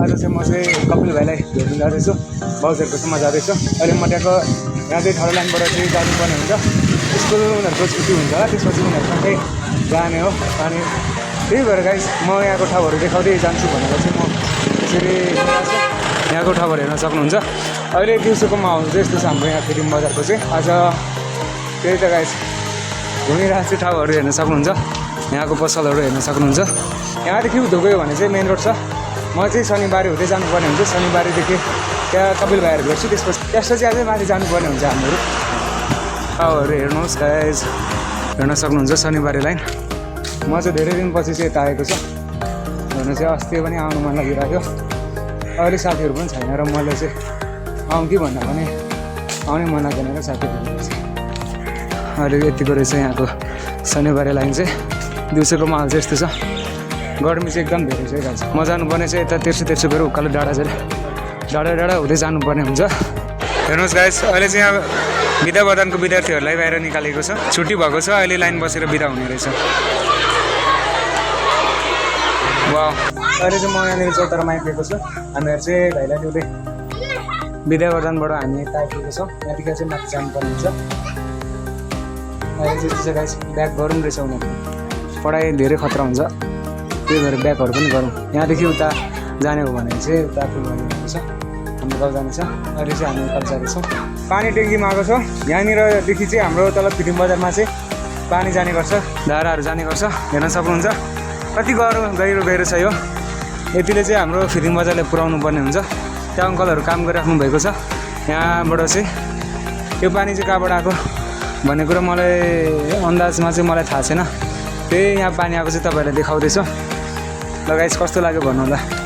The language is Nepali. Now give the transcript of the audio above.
आज चाहिँ म चाहिँ कपिल भाइलाई भेट्नु जाँदैछु बजारको सम्म जाँदैछु अहिले म ट्याक्क यहाँ चाहिँ थर्ड लाइनबाट चाहिँ जानुपर्ने हुन्छ स्कुल उनीहरूको छुट्टी हुन्छ त्यसपछि उनीहरूसँगै जाने हो अनि त्यही भएर गाइस म यहाँको ठाउँहरू देखाउँदै जान्छु भनेर चाहिँ म यसरी यहाँको ठाउँहरू हेर्न सक्नुहुन्छ अहिले दिउँसोको माहौल चाहिँ यस्तो छ हाम्रो यहाँ फिल्म बजारको चाहिँ आज त्यही त गाइस घुमिरहेको चाहिँ ठाउँहरू हेर्न सक्नुहुन्छ यहाँको पसलहरू हेर्न सक्नुहुन्छ यहाँदेखि उधो गयो भने चाहिँ मेन रोड छ म चाहिँ शनिबार हुँदै जानुपर्ने हुन्छ शनिबारदेखि त्यहाँ कपिल भाइहरू भेट्छु त्यसपछि अझै माथि जानुपर्ने हुन्छ हामीहरू ठाउँहरू हेर्नुहोस् गाइस हेर्न सक्नुहुन्छ शनिबारे लाइन म चाहिँ धेरै दिनपछि चाहिँ यता आएको छु हेर्नु चाहिँ अस्ति पनि आउनु मन लागिरहेको अहिले साथीहरू पनि छैन र मैले चाहिँ आउँ कि भन्दा पनि आउनै मन लाग्दैन र साथीहरू चाहिँ अहिले यतिको रहेछ यहाँको शनिबारे लाइन चाहिँ दिउँसोको माहौल चाहिँ यस्तो छ गर्मी चाहिँ एकदम धेरै छ गाइस म जानुपर्ने चाहिँ यता तेर्सो फेरि उकालो डाँडा हुँदै जानुपर्ने हुन्छ हेर्नुहोस् गाइस अहिले चाहिँ यहाँ विद्यावर्धनको विद्यार्थीहरूलाई बाहिर निकालेको छ छुट्टी भएको छ अहिले लाइन बसेर बिदा हुने रहेछ वा अहिले चाहिँ म यहाँनिर चौतारामा आइपुगेको छु हामीहरू चाहिँ भाइलाई ल्याउँदै विद्यावर्धनबाट हामी यता आइपुगेको छौँ यहाँदेखि चाहिँ माथि जानुपर्ने हुन्छ अहिले चाहिँ गाइस ब्याक गरौँ रहेछ उनीहरू पढाइ धेरै खतरा हुन्छ त्यही भएर ब्याकहरू पनि गरौँ यहाँदेखि उता जाने हो भने चाहिँ उता फुलबारी छ हाम्रो गाउँ जानेछ अहिले चाहिँ हामी उता जाँदैछौँ पानी ट्याङ्कीमा आएको छ यहाँनिरदेखि चाहिँ हाम्रो तल फिल्म बजारमा चाहिँ पानी जाने गर्छ धाराहरू जाने गर्छ हेर्न सक्नुहुन्छ कति गहिरो छ यो यतिले चाहिँ हाम्रो फिल्म बजारलाई पुर्याउनु पर्ने हुन्छ त्यो अङ्कलहरू काम गरिराख्नु भएको छ यहाँबाट चाहिँ यो पानी चाहिँ कहाँबाट आएको भन्ने कुरो मलाई अन्दाजमा चाहिँ मलाई थाहा छैन त्यही यहाँ पानी आएको चाहिँ तपाईँहरूलाई देखाउँदैछु ल गाइस कस्तो लाग्यो भन्नु होला